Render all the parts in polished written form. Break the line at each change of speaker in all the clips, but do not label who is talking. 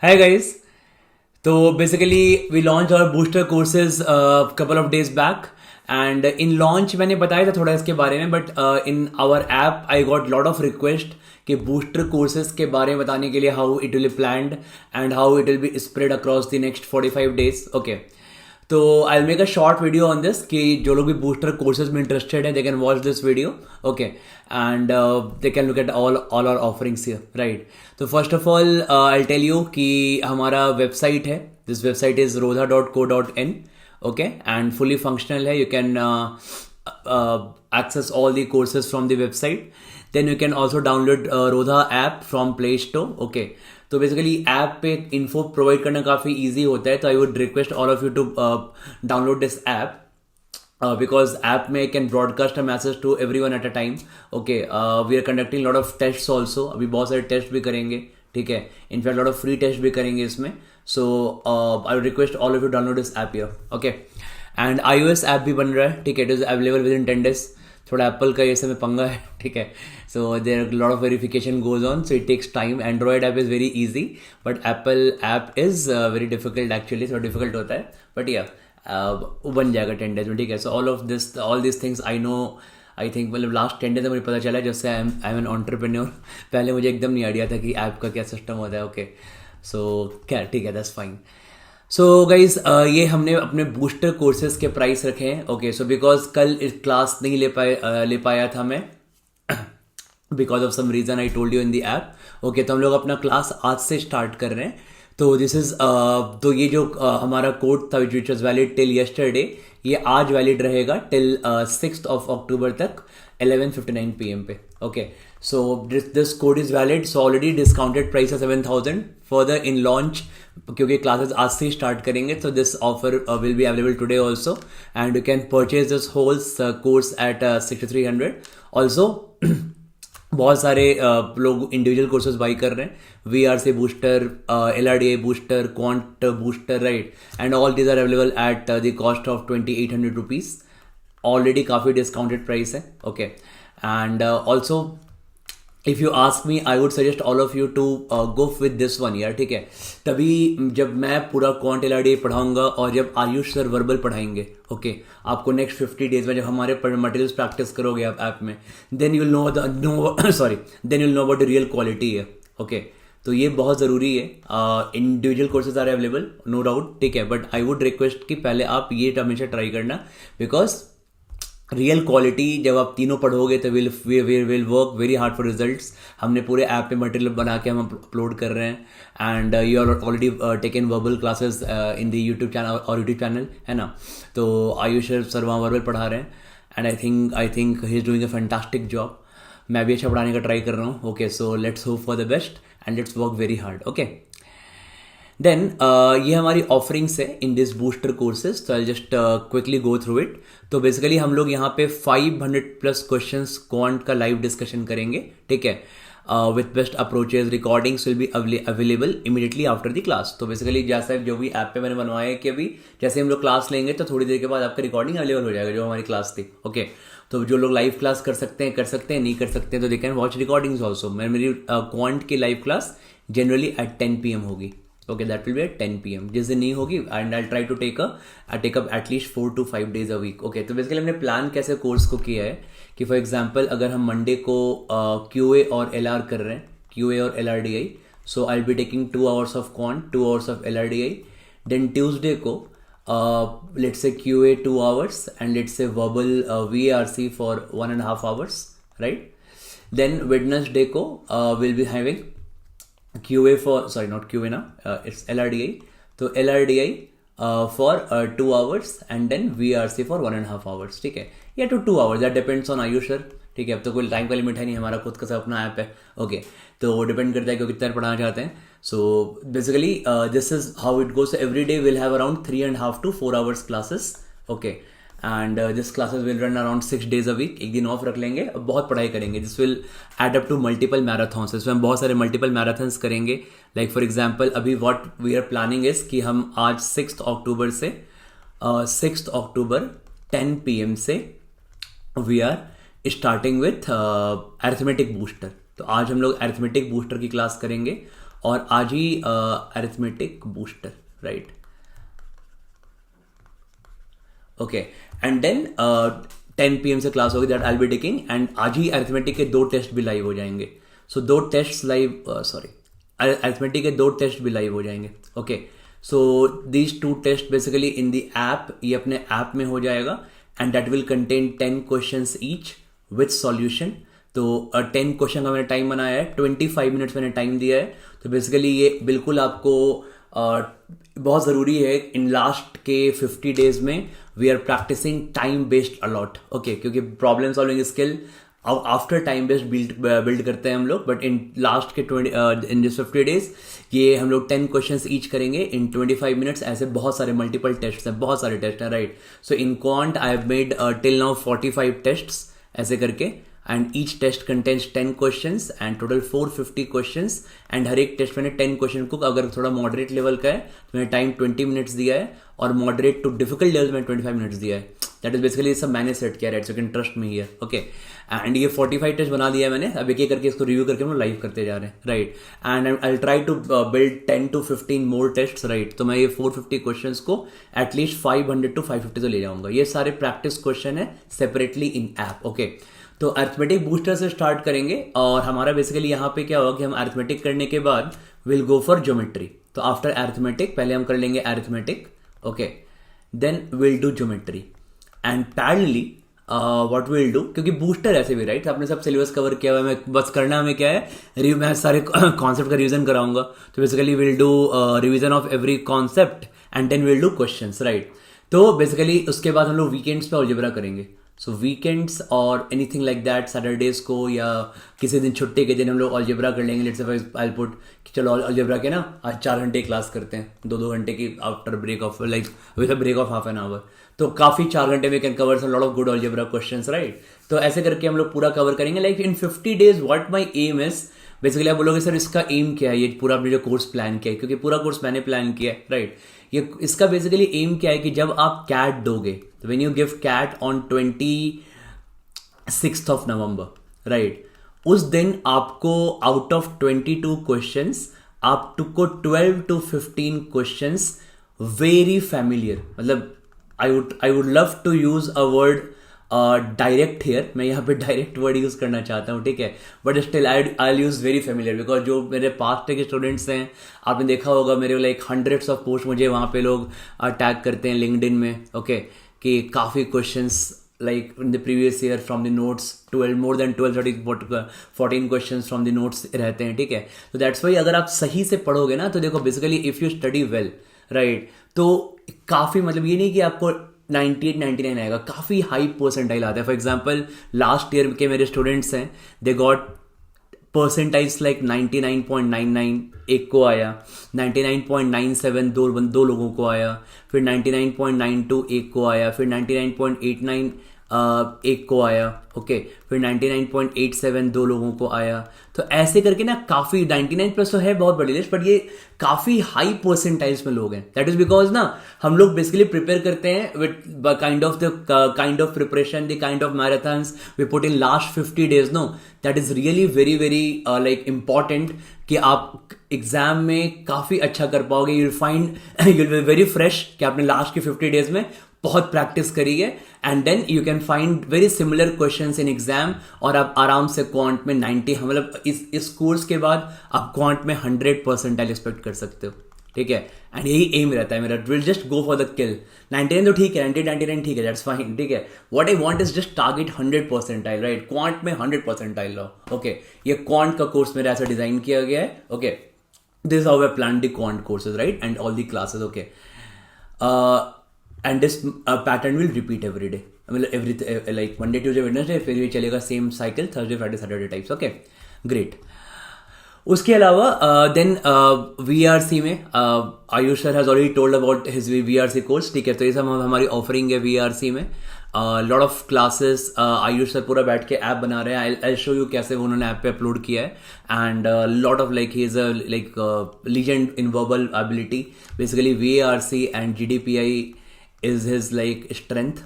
Hi guys. So basically we launched our booster courses a couple of days back and in launch मैंने बताया था थोड़ा इसके बारे में but in our app I got lot of request कि booster courses के बारे में बताने के लिए how it will be planned and how it will be spread across the next 45 days. Okay. तो I make a short video on this कि जो लोग भी बूस्टर कोर्सेज में इंटरेस्टेड है they can watch this video. Okay. And they can look at all our offerings here, right. तो first of all I tell you कि हमारा website है. This website is rodha.co.in. Okay. And fully functional है. You can access all the courses from the website. Then you can also download Rodha app from Play Store. Okay. तो basically app पे info provide करना काफ़ी easy होता है. तो I would request all of you to download this app because app में can broadcast a message to everyone at a time. Okay. We are conducting lot of tests also. अभी बहुत सारे test भी करेंगे, ठीक है. In fact lot of free test भी करेंगे इसमें. So I would request all of you download this app here. Okay. And iOS app भी बन रहा है, ठीक है. It is available within 10 days. थोड़ा एप्पल का ये समय पंगा है, ठीक है. So there lot of verification goes on, so it takes time. Android app is very easy but Apple app is very difficult actually. थोड़ा डिफिकल्ट होता है बट या वो बन जाएगा 10 days में, ठीक है. So all this things I know. I think मतलब लास्ट 10 days में मुझे पता चला जब से आई एम एन एंटरप्रेन्योर. पहले मुझे एकदम नहीं आइडिया था कि ऐप का क्या सिस्टम होता है. ओके. सो क्या, ठीक है, दैट्स फाइन. सो गाइज ये हमने अपने बूस्टर कोर्सेज के प्राइस रखे हैं. ओके. सो बिकॉज कल क्लास नहीं ले पाया था मैं because of some reason I told you in the app. Okay. तो हम लोग अपना क्लास आज से स्टार्ट कर रहे हैं. तो दिस इज तो ये जो हमारा कोड था which was valid till yesterday, ये आज वैलिड रहेगा टिल 6th of October तक 11:59 PM पे. Okay. So this code is valid. So already discounted price है 7,000. फर्दर इन लॉन्च क्योंकि क्लासेस आज से स्टार्ट करेंगे तो this offer will be available today also and you can purchase this whole course at 6,300 also. बहुत सारे लोग individual courses by कर रहे हैं. VRC booster, LRDI booster, quant booster, right. And all these are available at the cost of 2,800 rupees. Already काफ़ी discounted price है. Okay. And also if you ask me I would suggest all of you to go with this one year, ठीक है. तभी जब मैं पूरा quant LRDI पढ़ाऊंगा और जब आयुष सर वर्बल पढ़ाएंगे, ओके, आपको नेक्स्ट 50 days में जब हमारे मटेरियल्स प्रैक्टिस करोगे आप ऐप में, then you'll know then you'll know about the real quality है. ओके. तो ये बहुत ज़रूरी है. Individual courses are available, no doubt, ठीक है. बट आई वुड रिक्वेस्ट कि पहले आप ये हमेशा ट्राई करना बिकॉज रियल क्वालिटी जब आप तीनों पढ़ोगे तो will work very hard for results. हमने पूरे ऐप पे मटेरियल बना के हम अपलोड कर रहे हैं and you are already taken verbal classes in the YouTube channel और यूट्यूब चैनल है ना. तो आयुष सर वहाँ वर्बल पढ़ा रहे हैं and I think he is doing a fantastic job. मैं भी अच्छा पढ़ाने का ट्राई कर रहा हूँ. Okay. So let's hope for the best and let's work very hard. Okay. Then ये हमारी ऑफरिंग्स है इन दिस बूस्टर कोर्सेज. तो I just quickly go through it. तो बेसिकली हम लोग यहाँ पे 500+ क्वेश्चंस क्वांट का लाइव डिस्कशन करेंगे, ठीक है. With best approaches recordings will be available immediately after the class. तो बेसिकली जैसा जो भी ऐप पे मैंने बनवाया है कि अभी जैसे हम लोग क्लास लेंगे तो थोड़ी देर के बाद आपका रिकॉर्डिंग अवेलेबल हो जाएगा जो हमारी क्लास थी. ओके. तो जो लोग लाइव क्लास कर सकते हैं, नहीं कर सकते हैं तो they can watch recordings also. मेरी क्वांट की live class generally at 10 PM होगी. Okay. That will be at 10 PM. जिस दिन नहीं होगी and I try to take up at least 4 to 5 days a week. Okay. तो बेसिकली हमने प्लान कैसे कोर्स को किया है कि फॉर एग्जाम्पल अगर हम मंडे को QA और LR कर रहे हैं, QA और LRDI, so I will be taking 2 hours of quant, 2 hours of LRDI. Then Tuesday को let's say QA 2 hours and let's say verbal VRC for 1.5 hours, right. Then Wednesday को we'll be having QA for, sorry, not QA now, it's LRDI. तो LRDI for 2 hours and then VRC for 1.5 hours, ठीक है. या to 2 hours, that depends on Ayush sir, ठीक है. अब तो कोई टाइम का लिमिट है नहीं, हमारा खुद का सब अपना ऐप है. ओके. तो डिपेंड करता है कि कितना पढ़ाना चाहते हैं. So basically this is how it goes. Every day will have around 3.5 to 4 hours classes. Okay. And this classes will run around 6 days a week. एक दिन ऑफ रख लेंगे, बहुत पढ़ाई करेंगे. This will add up to multiple marathons. इसमें हम बहुत सारे मल्टीपल मैराथन्स करेंगे. लाइक फॉर एग्जाम्पल अभी what we are planning is कि हम आज 6th October से 6th October 10 PM से we are starting with arithmetic booster. तो आज हम लोग अरिथमेटिक बूस्टर की क्लास करेंगे और आज ही arithmetic booster, right? Okay, and then 10 PM से क्लास होगी that I will be taking, and आज ही अरिथमेटिक के 2 टेस्ट भी लाइव हो जाएंगे. So 2 test live, sorry, arithmetic के 2 टेस्ट भी लाइव हो जाएंगे. Okay, so these 2 test basically in the app, ये अपने ऐप में हो जाएगा, and that will contain 10 questions each with solution. तो 10 क्वेश्चन का मैंने टाइम बनाया है, 25 मिनट्स मैंने टाइम दिया है. तो बेसिकली ये बिल्कुल आपको बहुत ज़रूरी है. इन लास्ट के 50 डेज में we are practising time based a lot. Okay, क्योंकि problem solving skill after time based build करते हैं हम लोग, बट इन लास्ट के 20 इन दिस 50 डेज ये हम लोग 10 क्वेश्चंस ईच करेंगे इन 25 मिनट्स. ऐसे बहुत सारे मल्टीपल टेस्ट हैं, बहुत सारे टेस्ट हैं, right? So in quant I have made till now 45 tests ऐसे करके, and each test contains 10 questions and total 450 questions, and हर एक टेस्ट मैंने 10 क्वेश्चन को, अगर थोड़ा मॉडरेट लेवल का है तो मैंने टाइम 20 मिनट्स दिया है, और मॉडरेट टू डिफिकल्ट लेवल में 25 मिनट्स दिया है. दैट इज बेसिकली सब मैंने सेट किया, right? So can trust me here. Okay, and ये 45 टेस्ट बना दिया है मैंने. अब एक एक करके इसको रिव्यू करके हम लोग लाइव करते जा रहे हैं, right? And I will try to build 10 to 15 more test, right? तो मैं ये 450 क्वेश्चंस को एटलीस्ट 500 to 550 तो ले जाऊंगा. ये सारे प्रैक्टिस क्वेश्चन है सेपरेटली इन ऐप. ओके, तो अरिथमेटिक बूस्टर से स्टार्ट करेंगे, और हमारा बेसिकली यहाँ पे क्या होगा कि हम अरिथमेटिक करने के बाद विल गो फॉर ज्योमेट्री. तो आफ्टर अरिथमेटिक पहले हम कर लेंगे arithmetic, okay, then will do geometry, and parallelly what will do, क्योंकि बूस्टर ऐसे भी, राइट? आपने सब सिलेबस कवर किया हुआ है, मैं बस करना हमें क्या है, मैं सारे कॉन्सेप्ट का रिवीजन कराऊंगा. तो basically will do revision of every concept, and then will do questions, right? तो बेसिकली उसके बाद हम लोग वीकेंड्स पे अलजेब्रा करेंगे. सो वीकेंड्स और एनीथिंग लाइक दैट, सैटरडेज को या किसी दिन छुट्टी के दिन हम लोग अलजेब्रा कर लेंगे. लेट्स से आई पुट कि चलो अलजेब्रा के ना आज 4 घंटे क्लास करते हैं, 2-2 घंटे की after break off, like with a break off half an hour. तो काफ़ी 4 घंटे में can cover some lot of good algebra questions, right? तो ऐसे करके हम लोग पूरा कवर करेंगे. Like in 50 days what my aim is, basically आप बोलोगे सर इसका एम क्या है, ये पूरा आपने जो कोर्स प्लान किया है, क्योंकि पूरा कोर्स मैंने प्लान किया है, राइट? ये इसका बेसिकली एम क्या है कि जब आप कैट दोगे, तो when you give CAT on 26th of November, right? उस दिन आपको आउट ऑफ 22 क्वेश्चंस आपको 12 to 15 क्वेश्चंस वेरी फैमिलियर, मतलब I would love to use a word direct here, मैं यहाँ पे डायरेक्ट वर्ड यूज करना चाहता हूँ, ठीक है? But still I use very familiar, because जो मेरे पास्ट के स्टूडेंट्स हैं, आपने देखा होगा मेरे लाइक हंड्रेड्स ऑफ पोस्ट मुझे वहाँ पे लोग टैग करते हैं लिंक्डइन में, ओके, कि काफ़ी questions like in the previous year from the notes 12 more than 12 14 questions from the notes रहते हैं, ठीक है? तो that's why अगर आप सही से पढ़ोगे ना, तो देखो basically if you study well, right, तो काफ़ी, मतलब ये नहीं कि आपको 98 99 आएगा, काफ़ी हाई परसेंटाइल आता है. फॉर एग्जाम्पल लास्ट ईयर के मेरे स्टूडेंट्स हैं, दे गॉट परसेंटाइज लाइक 99.99 एक को आया, 99.97 दो लोगों को आया, फिर 99.92 एक को आया, फिर 99.89 एक को आया, ओके, फिर 99.87 दो लोगों को आया. तो ऐसे करके ना काफ़ी 99+ तो है बहुत बड़ी लिस्ट, बट ये काफ़ी हाई परसेंटाइल्स में लोग हैं. दैट इज बिकॉज ना हम लोग बेसिकली प्रिपेयर करते हैं with kind of preparation, the kind of marathons we put in last 50 days. No, that is really very very like important कि आप एग्जाम में काफ़ी अच्छा कर पाओगे. You will be very fresh कि आपने लास्ट के 50 डेज में बहुत प्रैक्टिस करी है, and then you can find very similar questions in exam, और आप आराम से क्वांट में 90, मतलब इस कोर्स के बाद आप क्वांट में 100% एक्सपेक्ट कर सकते हो, ठीक है? एंड यही एम रहता है मेरा, will just go for the किल. 99 तो ठीक है, 99 ठीक है, दैट्स फाइन, ठीक है? What I want is just target 100%, right? Quant में 100% लो, ओके? ये क्वांट का कोर्स मेरा ऐसा डिजाइन किया गया है, okay? This is how I plan the quant courses, right? And all the classes, okay? And this pattern will repeat every day, मतलब every like Monday Tuesday Wednesday, फिर ये चलेगा same cycle Thursday Friday Saturday types, okay? Great. उसके अलावा then VRC में Ayush sir has already told about his VRC course, ठीक है? तो ये सब हमारी ऑफरिंग है VRC में. Lot of classes Ayush sir पूरा बैठ के ऐप बना रहे हैं. आई शो यू कैसे उन्होंने ऐप पे अपलोड किया है. And lot of like he is a like legend in verbal ability. Basically VRC and GDPI is his like strength.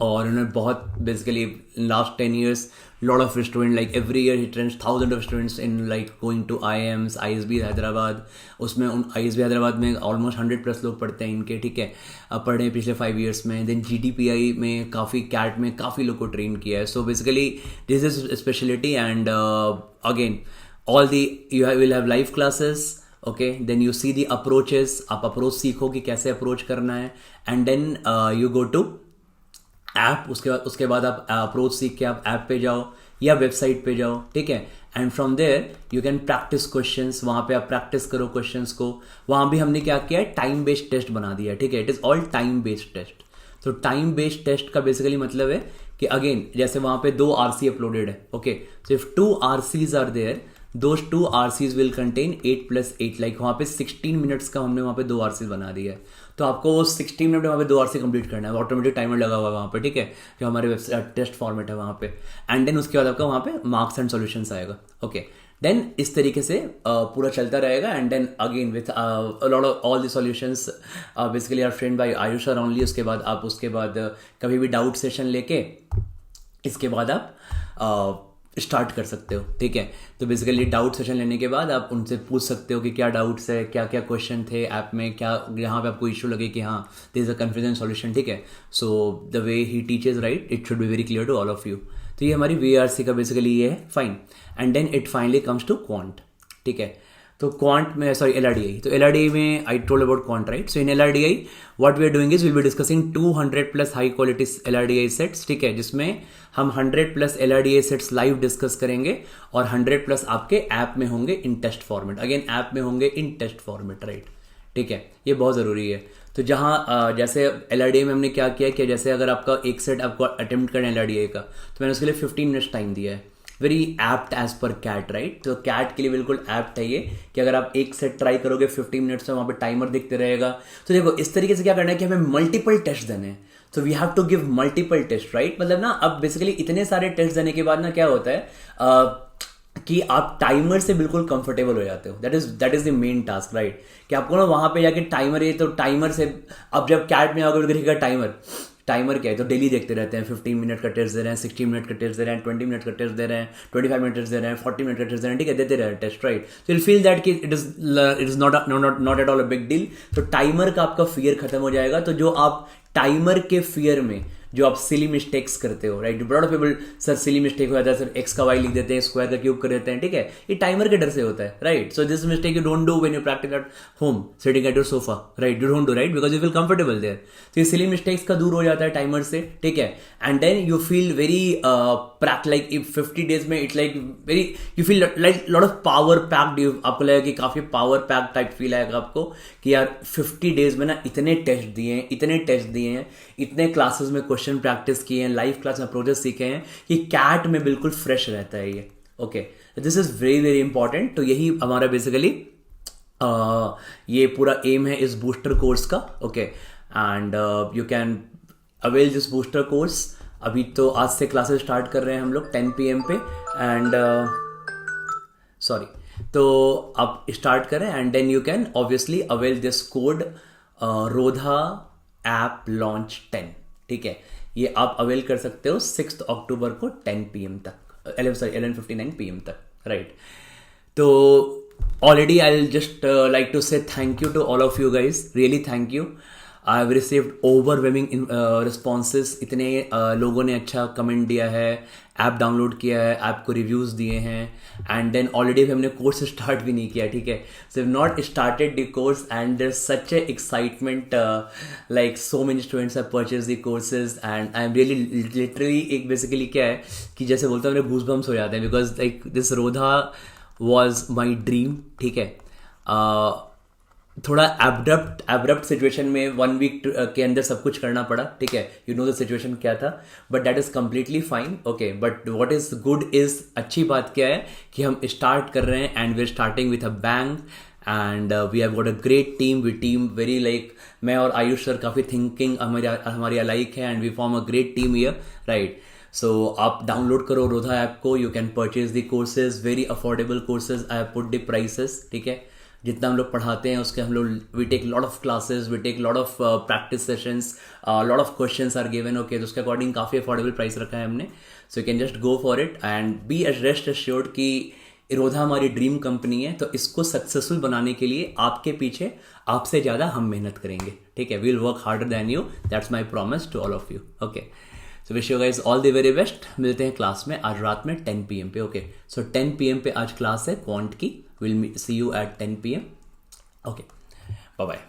और उन्होंने बहुत basically last 10 years lot of student like every year he trains thousands of students in like going to IIMs ISB Hyderabad. उसमें उन ISB Hyderabad में almost 100+ लोग पढ़ते हैं इनके, ठीक है, पढ़े हैं पिछले 5 years में. देन GTPI में काफ़ी, कैट में काफ़ी लोग को ट्रेन किया है. So basically this is speciality. And again all the you will have live classes. Okay, then you see the approaches, आप अप्रोच सीखो कि कैसे अप्रोच करना है. And then you go to app. उसके बाद आप अप्रोच सीख के आप ऐप पे जाओ या वेबसाइट पे जाओ, ठीक है. And from there you can practice questions. वहाँ पे आप प्रैक्टिस करो क्वेश्चंस को. वहाँ भी हमने क्या किया है, टाइम बेस्ड टेस्ट बना दिया है, ठीक है. It is all time based test. तो टाइम बेस्ड टेस्ट का बेसिकली मतलब है कि अगेन जैसे वहाँ पे 2 RC अपलोडेड है. Okay, so if 2 RCs are there, those 2 RCs will contain 8+8. Like वहाँ पे 16 मिनट्स का हमने वहाँ पे 2 RCs बना दिया है. तो आपको वो 16 मिनट में वहाँ पे 2 RC कंप्लीट करना है. ऑटोमेटिक टाइमर लगा हुआ है वहाँ पे, ठीक है, जो हमारे वेबसाइट टेस्ट फॉर्मेट है वहाँ पे. एंड देन उसके बाद आपका वहाँ पे मार्क्स एंड सॉल्यूशंस आएगा. ओके, देन इस तरीके से पूरा चलता रहेगा. And then again with lot of all the solutions basically are framed by Ayush sir only. उसके बाद कभी भी डाउट सेशन लेके इसके बाद आप स्टार्ट कर सकते हो, ठीक है. तो बेसिकली डाउट सेशन लेने के बाद आप उनसे पूछ सकते हो कि क्या डाउट्स है, क्या क्या क्वेश्चन थे ऐप में, क्या यहाँ पे आपको इशू लगे कि हाँ this is a confusion solution, ठीक है. So the way he teaches right, it should be very clear to all of you. तो ये हमारी VRC का बेसिकली ये है. Fine. And then it finally comes to quant, ठीक है. तो क्वांट में LRDI. तो LRDI में I told about quant, right. So in LRDI what we are doing is will be discussing 200+ high quality LRDI sets, ठीक है, जिसमें हम 100+ LRDI सेट्स लाइव डिस्कस करेंगे और 100+ आपके ऐप में होंगे इन टेस्ट फॉर्मेट. अगेन ऐप में होंगे इन टेस्ट फॉर्मेट, राइट, ठीक है. ये बहुत ज़रूरी है. तो जहाँ जैसे LRDI में हमने क्या किया कि जैसे अगर आपका एक सेट आपको अटेम्प्ट करना है LRDI का, तो मैंने उसके लिए 15 मिनट्स टाइम दिया है. Very apt as per CAT, right. तो कैट के लिए बिल्कुल एप्ट है ये कि अगर आप एक सेट ट्राई करोगे 15 मिनट्स में, वहाँ पे टाइमर दिखते रहेगा. तो देखो इस तरीके से क्या करना है कि हमें मल्टीपल टेस्ट देने हैं. तो we have to give multiple test, right. मतलब ना अब बेसिकली इतने सारे टेस्ट देने के बाद ना क्या होता है कि आप टाइमर से बिल्कुल कंफर्टेबल हो जाते हो. That is the main task, right. कि आपको ना वहां पे जाके टाइमर है, तो टाइमर से अब जब कैट में आओगे तो देखिएगा टाइमर क्या है, तो डेली देखते रहते हैं. 15 मिनट का टेस्ट दे रहे हैं, 16 मिनट का टेस्ट दे रहे हैं, 20 मिनट का टेस्ट दे रहे हैं, 25 मिनट टेस्ट दे रहे हैं, 40 मिनट का टेस्ट दे रहे हैं, ठीक है, देते रहे टेस्ट, राइट. तो यू फील दैट कि it is not at all a big deal. तो टाइमर का आपका फियर खत्म हो जाएगा. तो जो आप टाइमर के फियर में जो आप सिली मिस्टेक्स करते हो, right. Lot of people sir silly mistake हो जाता है, सर x का y लिख देते हैं, स्क्वायर का क्यूब कर देते हैं, ठीक है. ये टाइमर के डर से होता है, right. So this mistake you don't do when you practice at home sitting at your sofa, right. You don't do, right, because you feel comfortable there. तो ये सिली मिस्टेक्स का दूर हो जाता है टाइमर से, ठीक है. And then you feel very like 50 days में it's like very you feel like lot of power packed. आपको लगेगा कि काफी पावर पैक्ड टाइप फील आएगा आपको कि यार 50 days में ना इतने टेस्ट दिए हैं, इतने क्लासेस में क्वेश्चन प्रैक्टिस किए हैं, लाइव क्लास में अप्रोचेस सीखे हैं कि कैट में बिल्कुल फ्रेश रहता है ये. Okay, this is very very important. तो यही हमारा बेसिकली ये पूरा एम है इस बूस्टर कोर्स का. Okay, and you can avail this booster course. अभी तो आज से क्लासेस स्टार्ट कर रहे हैं हम लोग 10 PM पे. एंड तो आप स्टार्ट करें and then you can obviously avail this code Rodha app launch 10, ठीक है. ये आप अवेल कर सकते हो 6 अक्टूबर को 10 PM तक, 11:59 PM तक, राइट. तो already I will just like to say thank you to all of you guys, really thank you. I have received overwhelming responses. इतने लोगों ने अच्छा कमेंट दिया है, ऐप डाउनलोड किया है, ऐप को रिव्यूज़ दिए हैं. एंड देन ऑलरेडी हमने कोर्स स्टार्ट भी नहीं किया, ठीक है. So not started the course and there such a excitement, like so many students have purchase the courses and I am really literally एक बेसिकली क्या है कि जैसे बोलते हैं मेरे गूज बम्स हो जाते हैं because like this Rodha was my dream, ठीक है. थोड़ा एब्रप्ट सिचुएशन में 1 week के अंदर सब कुछ करना पड़ा, ठीक है. यू नो द सिचुएशन क्या था, but that is completely fine. Okay, but what is good is, अच्छी बात क्या है कि हम स्टार्ट कर रहे हैं and we are starting with a bang and we have got a great team. We team very like मैं और आयुष सर काफ़ी थिंकिंग हमारी अलाइक है and we form a great team here, right. So आप download करो Rodha app को. You can purchase the courses, very affordable courses. I have put the prices, ठीक है. जितना हम लोग पढ़ाते हैं उसके हम लोग we take lot of classes, we take lot of practice sessions, lot of questions are given, okay. तो उसके अकॉर्डिंग काफ़ी अफोर्डेबल प्राइस रखा है हमने, so you can just go for it and be rest assured कि इरोधा हमारी dream company है, तो इसको सक्सेसफुल बनाने के लिए आपके पीछे आपसे ज़्यादा हम मेहनत करेंगे, ठीक है। We will work harder than you, that's my promise to all of you, okay. So wish you guys all the very best. मिलते हैं क्लास में आज रात में 10 PM पे, ओके। सो 10 PM पे आज क्लास है क्वांट की, will see you at 10 PM, okay. Bye bye.